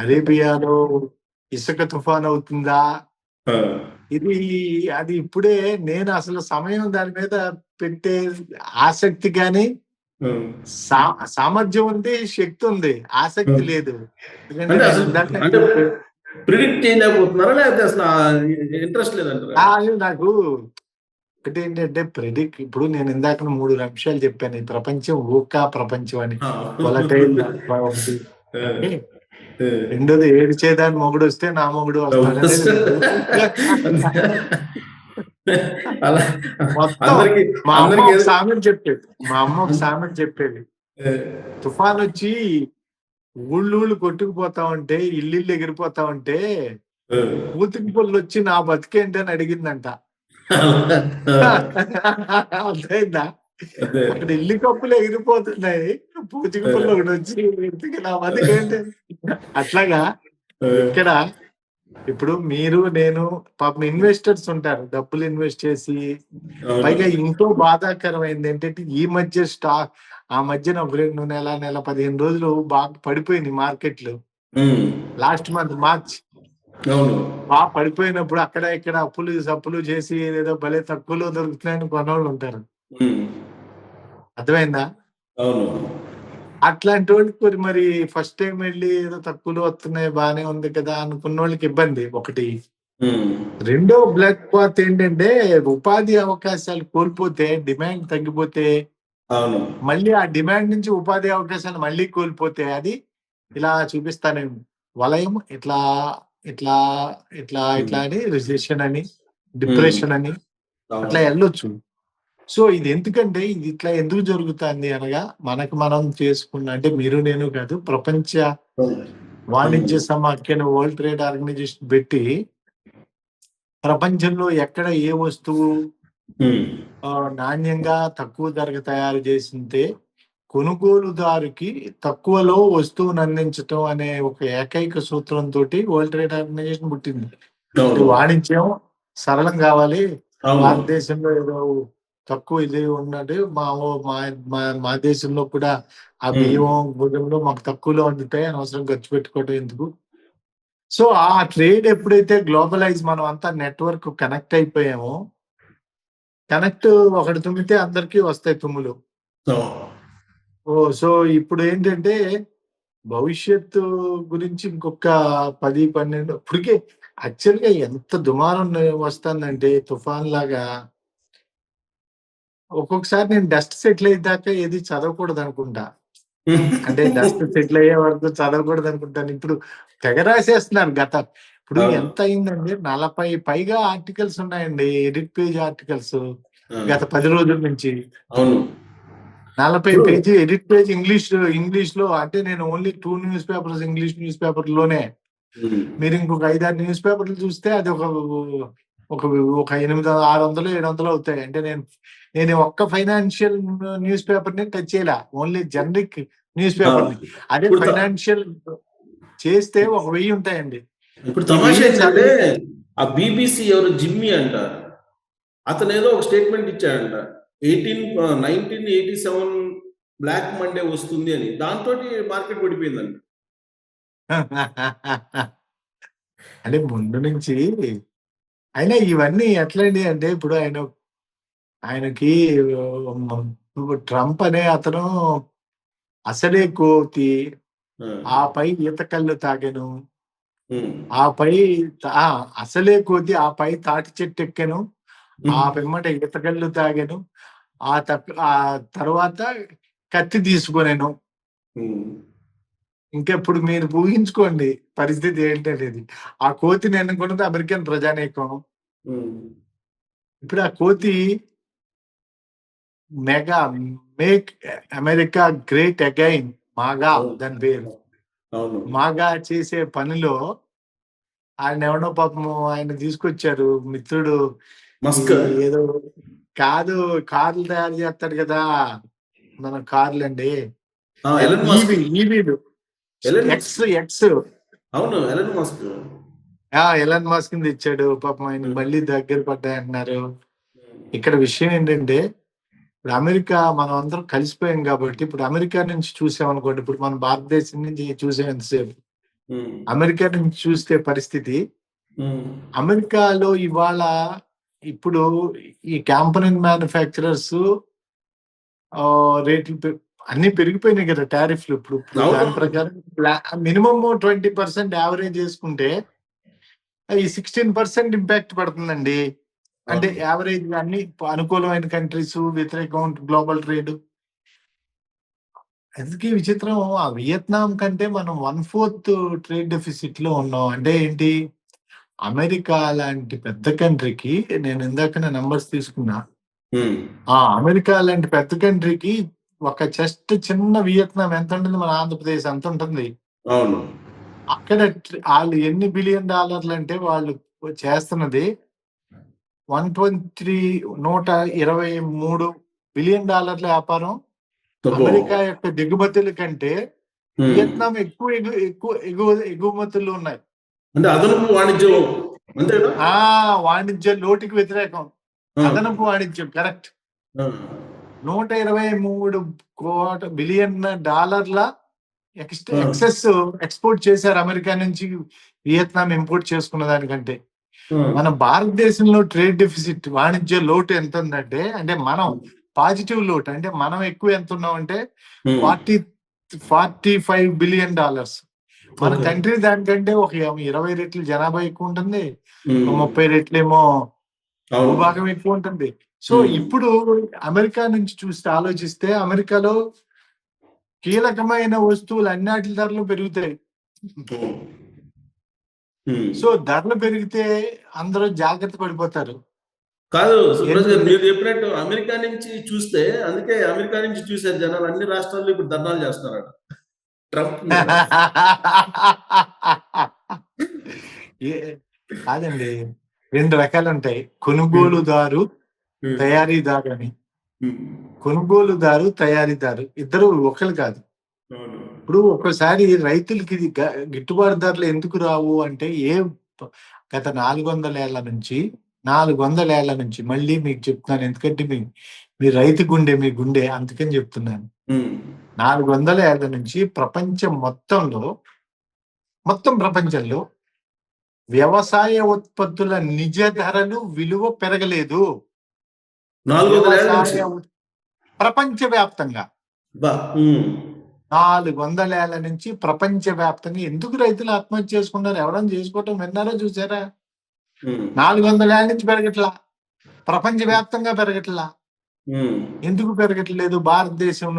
అరేబియాలో ఇసుక తుఫాన్ అవుతుందా, అది ఇప్పుడే. నేను అసలు సమయం దాని మీద పెట్టే ఆసక్తి కానీ సామర్థ్యం ఉంది, శక్తి ఉంది, ఆసక్తి లేదు. ఎందుకంటే అంటే నేను అసలు ఇందాక అంటే ప్రిడిక్ట్ చేయలేకపోతున్నారా, లేకపోతే అసలు ఇంట్రెస్ట్ లేదంటారా? నాకు ఒకటి ఏంటంటే ఇప్పుడు నేను ఇందాక 3 అంశాలు చెప్పాను. ఈ ప్రపంచం ప్రపంచం అని, కొలటైల్ ఒకటి, రెండోది ఏడిచేదాని మొగుడు వస్తే నా మొగుడు వస్తాడు అనేది అలా మొత్తం. అందరికి మా అమ్మ అందరికి ఒక సామెత చెప్పేది, తుఫాన్ వచ్చి ఊళ్ళు కొట్టుకుపోతా ఉంటే, ఇల్లు ఎగిరిపోతా ఉంటే కూతుకి పొల్లు వచ్చి నా బతికేంటి అని అడిగిందంట. అర్థమైందా? అదే. అక్కడ ఇల్లు కప్పులు ఎగిరిపోతున్నాయి. పూచిక పుల్ల ఒకటి వచ్చి ఇంతకి నా బతుకేంటి? అట్లాగా ఇక్కడ ఇప్పుడు మీరు, నేను పాపం ఇన్వెస్టర్స్ ఉంటారు. డబ్బులు ఇన్వెస్ట్ చేసి పైగా ఇంకో బాధాకరమైంది ఏంటంటే ఈ మధ్య ఆ మధ్యన ఒక 2 నెల 15 రోజులు బాగా పడిపోయింది మార్కెట్లు. లాస్ట్ మంత్ మార్చ్ బాగా పడిపోయినప్పుడు అక్కడ ఇక్కడ అప్పులు సప్పులు చేసి ఏదో భలే తక్కువలో దొరుకుతున్నాయని కొన్నోళ్ళు ఉంటారు. అర్థమైందా? అవును. అట్లాంటి వాళ్ళకి మరి ఫస్ట్ టైం వెళ్ళి ఏదో తక్కువలో వస్తున్నాయి బాగానే ఉంది కదా అనుకున్న వాళ్ళకి ఇబ్బంది ఒకటి. రెండో బ్లాక్ పాత్ ఏంటంటే ఉపాధి అవకాశాలు కోల్పోతే, డిమాండ్ తగ్గిపోతే, మళ్ళీ ఆ డిమాండ్ నుంచి ఉపాధి అవకాశాలు మళ్ళీ కోల్పోతే అది ఇలా చూపిస్తానే వలయం ఇట్లా ఇట్లా ఇట్లా ఇట్లా అని రిసెషన్ అని డిప్రెషన్ అని అట్లా వెళ్ళొచ్చు. సో ఇది ఎందుకంటే ఇది ఇట్లా ఎందుకు జరుగుతుంది అనగా మనకు మనం చేసుకున్న, అంటే మీరు నేను కాదు, ప్రపంచ వాణిజ్య సమాఖ్యను వరల్డ్ ట్రేడ్ ఆర్గనైజేషన్ పెట్టి ప్రపంచంలో ఎక్కడ ఏ వస్తువు నాణ్యంగా తక్కువ ధరకు తయారు చేసింటే కొనుగోలుదారుకి తక్కువలో వస్తువును అందించటం అనే ఒక ఏకైక సూత్రంతో వరల్డ్ ట్రేడ్ ఆర్గనైజేషన్ పుట్టింది. వాణిజ్యం సరళం కావాలి, భారతదేశంలో ఏదో తక్కువ ఇది ఉన్నది, మా దేశంలో కూడా ఆ బియ్యం భుజంలో మాకు తక్కువలో అందుతాయి, అనవసరం ఖర్చు పెట్టుకోవడం ఎందుకు. సో ఆ ట్రేడ్ ఎప్పుడైతే గ్లోబలైజ్ మనం అంతా నెట్వర్క్ కనెక్ట్ అయిపోయామో, కనెక్ట్ ఒకటి తుమ్మితే అందరికీ వస్తాయి తుమ్ములు. సో ఇప్పుడు ఏంటంటే భవిష్యత్తు గురించి ఇంకొక 10-12 ఇప్పటికే యాక్చువల్గా ఎంత దుమారం వస్తుందంటే తుఫాన్ లాగా. ఒక్కొక్కసారి నేను డస్ట్ సెటిల్ అయ్యేదాకా ఏది చదవకూడదు అనుకుంటా, అంటే డస్ట్ సెటిల్ అయ్యే వరకు చదవకూడదు అనుకుంటాను. ఇప్పుడు తెగ రాసేస్తున్నారు ఇప్పుడు ఎంత అయిందండి, 40 పైగా ఆర్టికల్స్ ఉన్నాయండి, ఎడిట్ పేజ్ ఆర్టికల్స్ గత 10 రోజుల నుంచి. 40 పేజీ ఎడిట్ పేజ్ ఇంగ్లీష్ లో. అంటే నేను only 2 news papers English news paper లోనే, మీరు ఇంకొక 5-6 న్యూస్ పేపర్లు చూస్తే అది ఒక 800-600-700 అవుతాయి. అంటే నేను ఒక్క ఫైనాన్షియల్ న్యూస్ పేపర్ ని టచ్ చేయలే, ఓన్లీ జనరిక్ న్యూస్ పేపర్ ని. అదే ఫైనాన్షియల్ చేస్తే 1000 ఉంటాయండి. ఇప్పుడు తమాషా ఏంటంటే ఆ బీబీసీ ఎవరు జిమ్మీ అంట, అతను ఏదో ఒక స్టేట్మెంట్ ఇచ్చాడంట, 1987 బ్లాక్ మండే వస్తుంది అని. దాంతో మార్కెట్ పడిపోయిందంట. అంటే ముందు నుంచి అయినా ఇవన్నీ ఎట్లండి అంటే ఇప్పుడు ఆయనకి ట్రంప్ అనే అతను అసలే కోతి, ఆపై ఈత కళ్ళు తాగాను, ఆపై అసలే కోతి ఆపై తాటి చెట్టు ఎక్కాను, ఆ పిమ్మట ఈత కళ్ళు తాగాను, ఆ తర్వాత కత్తి తీసుకునేను. ఇంకెప్పుడు మీరు ఊహించుకోండి పరిస్థితి ఏంటనేది. ఆ కోతిని ఎన్నుకున్నది అమెరికన్ ప్రజానీకం. ఇప్పుడు ఆ కోతి మేక్ అమెరికా గ్రేట్ అగైన్, మాగా దాని పేరు. మాగా చేసే పనిలో ఆయన ఎవడో పాపము ఆయన తీసుకొచ్చారు మిత్రుడు, ఏదో కాదు కార్లు తయారు చేస్తాడు కదా మన కార్లు అండి, ఈవీలు ఎలన్ మస్క్ తెచ్చాడు. పాపం ఆయన మళ్ళీ దగ్గర పడ్డాయంటున్నారు. ఇక్కడ విషయం ఏంటంటే ఇప్పుడు అమెరికా మనం అందరం కలిసిపోయాం కాబట్టి, ఇప్పుడు అమెరికా నుంచి చూసామనుకోండి, ఇప్పుడు మన భారతదేశం నుంచి చూసాం ఎంతసేపు, అమెరికా నుంచి చూస్తే పరిస్థితి, అమెరికాలో ఇవాళ ఇప్పుడు ఈ కాంపోనెంట్ మ్యానుఫ్యాక్చరర్స్ రేట్లు అన్ని పెరిగిపోయినాయి కదా టారిఫ్లు. ఇప్పుడు దాని ప్రకారం మినిమం 20% యావరేజ్ చేసుకుంటే ఈ 16% ఇంపాక్ట్ పడుతుందండి. అంటే యావరేజ్ అన్ని అనుకూలమైన కంట్రీస్, వ్యతిరేకం గ్లోబల్ ట్రేడ్. అందుకే విచిత్రం, ఆ వియత్నాం కంటే మనం 1/4 ట్రేడ్ డెఫిసిట్ లో ఉన్నాం. అంటే ఏంటి, అమెరికా లాంటి పెద్ద కంట్రీకి, నేను ఇందాక నంబర్స్ తీసుకున్నా, అమెరికా లాంటి పెద్ద కంట్రీకి ఒక జస్ట్ చిన్న వియత్నాం ఎంత ఉంటుంది, మన ఆంధ్రప్రదేశ్ అంత ఉంటుంది. అక్కడ వాళ్ళు ఎన్ని $1 బిలియన్ అంటే వాళ్ళు చేస్తున్నది 123 బిలియన్ డాలర్ల వ్యాపారం. అబ్బో. అమెరికా యొక్క దిగుమతుల కంటే ఉమ్. వియత్నాం ఎక్కువ ఎగుమతులు ఉన్నాయి. అంటే అదనపు వాణిజ్యం అంతేనా? వాణిజ్య లోటుకి వ్యతిరేకం. ఆ. అదనపు వాణిజ్యం కరెక్ట్. ఆ. 123 బిలియన్ డాలర్ల ఆ. ఎక్సెస్ ఎక్స్పోర్ట్ చేశారు అమెరికా నుంచి వియత్నాం ఇంపోర్ట్ చేసుకున్న దానికంటే. ఆ. మన భారతదేశంలో ట్రేడ్ డెఫిసిట్ వాణిజ్య లోటు ఎంత ఉందంటే, అంటే మనం పాజిటివ్ లోటు అంటే మనం ఎక్కువ ఎంత ఉన్నామంటే ఉమ్. 45 బిలియన్ డాలర్స్. మన ఓకే. కంట్రీ దానికంటే ఒక 20 రెట్లు జనాభా ఎక్కువ ఉంటుంది, ఉమ్. ఒక 30 రెట్లేమో అవును. భూభాగం ఎక్కువ ఉంటుంది. సో ఉమ్. ఇప్పుడు అమెరికా నుంచి చూస్తే ఆలోచిస్తే అమెరికాలో కీలకమైన వస్తువులు అన్నిటి ధరలు పెరుగుతాయి. ఉమ్. సో ధరలు పెరిగితే అందరూ జాగ్రత్త పడిపోతారు. కాదు సుబ్రాజ్ గారు, ఏంటంటే మీరు చెప్పినట్టు అమెరికా నుంచి చూస్తే, అందుకే అమెరికా నుంచి చూసారు జనాలు అన్ని రాష్ట్రాల్లో ఇప్పుడు ధర్నాలు చేస్తున్నారట ట్రంప్ మీద. కాదండి, 2 రకాలు ఉంటాయి, ఉమ్. కొనుగోలుదారు ఉమ్. తయారీదారు అని. ఉమ్. కొనుగోలుదారు తయారీదారు ఇద్దరు ఒకరు కాదు. అవును. ఇప్పుడు ఒక్కసారి రైతులకి ఇది గిట్టుబాటు ధరలు ఎందుకు రావు అంటే, గత 400 ఏళ్ల నుంచి 400 ఏళ్ల నుంచి మళ్ళీ మీకు చెప్తున్నాను, ఎందుకంటే మీ రైతు గుండె మీ గుండె, అందుకని చెప్తున్నాను. ఉమ్. 400 ఏళ్ల నుంచి మొత్తం ప్రపంచంలో వ్యవసాయ ఉత్పత్తుల నిజ ధరలు విలువ పెరగలేదు. 400 ఏళ్ల నుంచి ప్రపంచవ్యాప్తంగా బా. ఉమ్. 400 ఏళ్ల నుంచి ప్రపంచవ్యాప్తంగా ఎందుకు రైతులు ఆత్మహత్య చేసుకున్నారు? ఎవరైనా చేసుకోవటం విన్నారో చూసారా? ఉమ్. 400 ఏళ్ల నుంచి పెరగట్లా, ప్రపంచవ్యాప్తంగా పెరగట్లా. ఉమ్. ఎందుకు పెరగట్లేదు? భారతదేశం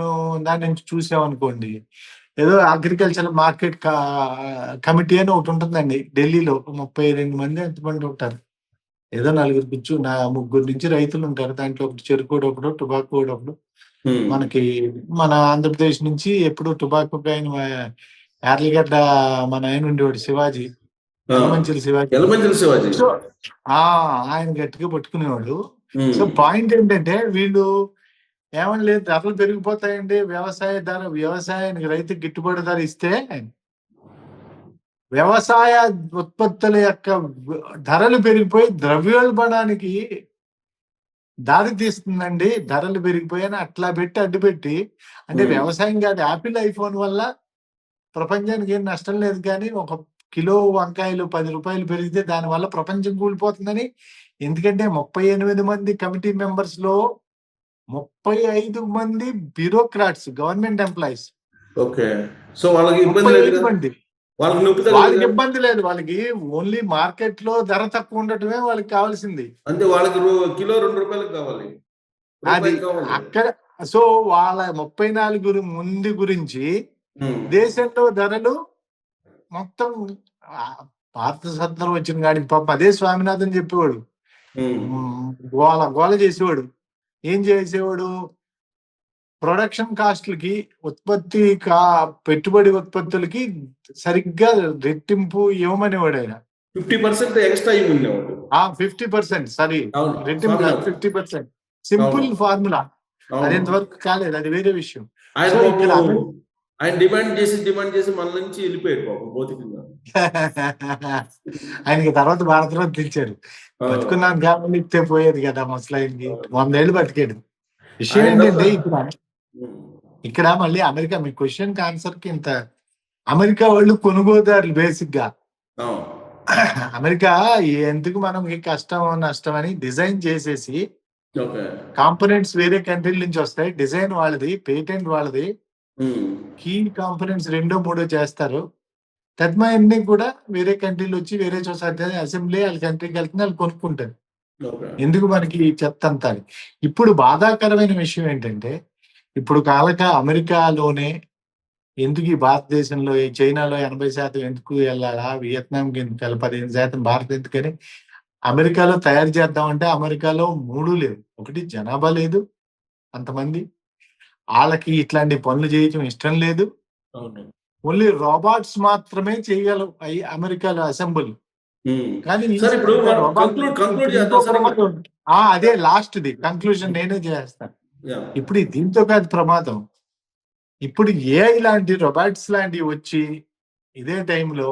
దాని నుంచి చూసామనుకోండి, ఏదో అగ్రికల్చర్ మార్కెట్ కమిటీ అని ఒకటి ఉంటుందండి ఢిల్లీలో. 32 మంది ఎంతమంది ఉంటారు, ఏదో 4 నుంచి రైతులు ఉంటారు. దాంట్లో ఒకటి చెరుకు ఒకడు, టొబాకో ఒకడు. ఉమ్. మన ఆంధ్రప్రదేశ్ నుంచి ఎప్పుడు టొబాకో ఆయన యార్లగడ్డ మన ఆయన ఉండేవాడు శివాజీ, ఆ. యలమంచిలి శివాజీ. యలమంచిలి శివాజీ. సో ఆయన గట్టిగా పట్టుకునేవాడు. ఉమ్. సో పాయింట్ ఏంటంటే, వీళ్ళు ఏమని లేదు, ధరలు పెరిగిపోతాయండి, వ్యవసాయానికి రైతుకి గిట్టుబాటు ధర ఇస్తే వ్యవసాయ ఉత్పత్తుల యొక్క ధరలు పెరిగిపోయి ద్రవ్యోల్బణానికి దారి తీస్తుందండి. ధరలు పెరిగిపోయాని అట్లా పెట్టి అడ్డుపెట్టి, అంటే ఉమ్. వ్యవసాయం కాదు, యాపిల్ ఐఫోన్ వల్ల ప్రపంచానికి ఏం నష్టం లేదు, కానీ ఒక కిలో వంకాయలు 10 రూపాయలు పెరిగితే దానివల్ల ప్రపంచం కూలిపోతుందని. ఎందుకంటే 38 మంది కమిటీ మెంబర్స్ లో 35 మంది bureaucrats, government employees. Okay. So వాళ్ళకి ఇబ్బంది లేదు 35 కదా, మంది. వాళ్ళకి నొప్పి వాళ్ళకి తగ్గదు కదా. ఇబ్బంది లేదు, వాళ్ళకి ఓన్లీ మార్కెట్ లో ధర తక్కువ ఉండటమే వాళ్ళకి కావాల్సింది. అంటే వాళ్ళకి కిలో 2 రూపాయలకు కావాలి, అది రూపాయికి కావాలి. అక్కడ. సో వాళ్ళ 34 మంది గురించి ఉమ్. దేశంలో ధరలు మొత్తం భారత స్వతంత్రం వచ్చిన కాడి పాప అదే స్వామినాథన్ చెప్పేవాడు, ఉమ్. గోల చేసేవాడు. ఏం చేసేవాడు? ప్రొడక్షన్ కాస్ట్లకి, పెట్టుబడి ఉత్పత్తులకి సరిగ్గా రెట్టింపు ఇవ్వమనేవాడు ఆయన. 50% ఎక్స్ట్రా ఇవి ఉండేవాడు. 50%, సారీ, అవును. రెట్టింపు కాదు, 50%. సింపుల్ అవును. ఫార్ములా. అవును. అది ఎంతవరకు కాలేదు, అది వేరే విషయం. ఆయన సో పాపం ఇక్కడ ఆయన డిమాండ్ చేసి మన నుంచి వెళ్ళిపోయాడు పాపం భౌతికంగా. ఆయనకి తర్వాత భారతరత్న తెచ్చారు. ఆ. బతుకున్నాను కాబట్టి ఇస్తే పోయేది కదా ముసలాయనకి. 100 ఏళ్ళు బతికాడు. విషయం ఆయన ఏంటంటే, ఉమ్. ఇక్కడ మళ్ళీ అమెరికా, మీ క్వశ్చన్ కి ఆన్సర్ కి ఇంత, అమెరికా వాళ్ళు కొనుగోలుదారులు బేసిక్ గా. ఆ. అమెరికా ఎందుకు మనకి కష్టం నష్టం అని డిజైన్ చేసేసి, ఓకే. కాంపోనెంట్స్ వేరే కంట్రీల నుంచి వస్తాయి, డిజైన్ వాళ్ళది, పేటెంట్ వాళ్ళది, ఉమ్. కీ కాంపోనెంట్స్ 2-3 చేస్తారు. తద్మా కూడా వేరే కంట్రీలు వచ్చి వేరే సొసైటీ అసెంబ్లీ వాళ్ళ కంట్రీకి వెళ్తే వాళ్ళు కొనుక్కుంటారు. ఓకే. ఎందుకు మనకి చెత్త అంతా. ఇప్పుడు బాధాకరమైన విషయం ఏంటంటే, ఇప్పుడు అమెరికాలోనే ఎందుకు, ఈ భారతదేశంలో, ఈ చైనాలో 80% ఎందుకు వెళ్ళాలా, వియత్నాంకి ఎందుకు వెళ్ళాలి, 15% భారత్ ఎందుకని అమెరికాలో తయారు చేద్దామంటే, అమెరికాలో 3 లేవు. ఒకటి జనాభా లేదు అంతమంది, వాళ్ళకి ఇట్లాంటి పనులు చేయటం ఇష్టం లేదు, అవును. ఓన్లీ రోబోట్స్ మాత్రమే చేయగలవు అమెరికాలో అసెంబ్లీ. కానీ సార్ ఇప్పుడు కంక్లూడ్ చేద్దాం సార్. అదే లాస్ట్ ది కంక్లూజన్ నేనే చేస్తాను. యా. ఇప్పుడు దీంతో కాదు ప్రమాదం. ఇప్పుడు ఏఐ లాంటి రొబాట్స్ లాంటివి వచ్చి ఇదే టైంలో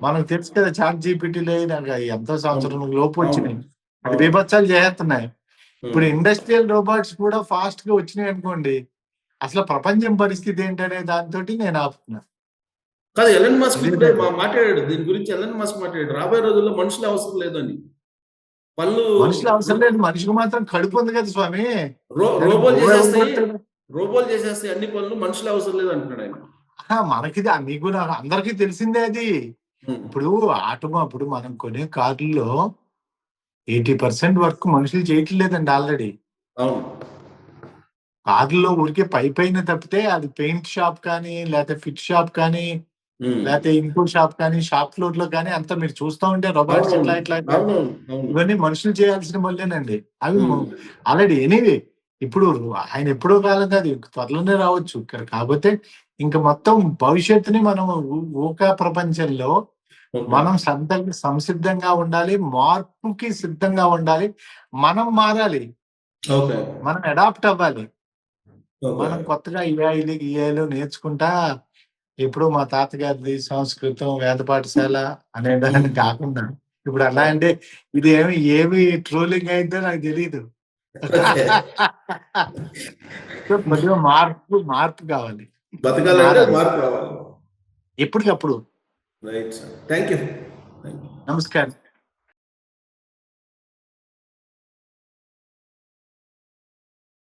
మనకు తెలుసు కదా, చాట్ జీపీటీలో నాకు ఎంతో సంవత్సరం లోపు వచ్చినాయి, అది బీభత్సాలు చేస్తున్నాయి. ఇప్పుడు ఇండస్ట్రియల్ రోబోట్స్ కూడా ఫాస్ట్ గా వచ్చినాయి అనుకోండి, అసలు ప్రపంచం పరిస్థితి ఏంటనే దాంతో నేను ఆపుతున్నా. కాదు, ఎలన్ మస్క్ ఇప్పుడే మాట్లాడాడు దీని గురించి. ఎలన్ మస్క్ మాట్లాడాడు రాబోయే రోజుల్లో మనుషులు అవసరం లేదని. పనులు మనుషులు అవసరం లేదు, మనిషికి మాత్రం కడుపు ఉంది కదా స్వామి. రోబోలు చేసేస్తాయి అన్ని పనులు, మనుషులు అవసరం లేదు అంటున్నాడు ఆయన. మనకి మీకు అందరికీ తెలిసిందే అది. ఇప్పుడు ఇప్పుడు మనం కొనే కార్లలో 80% వర్క్ మనుషులు చేయట్లేదండి ఆల్రెడీ. కార్లో ఊరికే పైన తప్పితే అది పెయింట్ షాప్ కానీ, లేకపోతే ఫిట్ షాప్ కానీ, లేకపోతే ఇంకో షాప్ కానీ, షాప్ ఫ్లోర్ లో కానీ అంతా మీరు చూస్తూ ఉంటే రోబోట్స్ ఇట్లా ఇవన్నీ మనుషులు చేయాల్సిన వాళ్ళేనండి. అవి ఆల్రెడీ ఎనీవే ఇప్పుడు ఆయన ఎప్పుడో కాలం కాదు, త్వరలోనే రావచ్చు. కాకపోతే ఇంకా మొత్తం భవిష్యత్తుని మనం ఊకా ప్రపంచంలో మనం సంసిద్ధంగా ఉండాలి, మార్పుకి సిద్ధంగా ఉండాలి, మనం మారాలి, మనం అడాప్ట్ అవ్వాలి. మనం కొత్తగా ఈఐలు నేర్చుకుంటా ఎప్పుడు మా తాతగారిది సంస్కృతం వేద పాఠశాల అనేదాన్ని కాకుండా ఇప్పుడు అలా అంటే ఇది ఏమి ట్రోలింగ్ అయిందో నాకు తెలియదు. కొద్దిగా మార్పు కావాలి, ఎప్పటికప్పుడు. Right sir, thank you. నమస్కారం.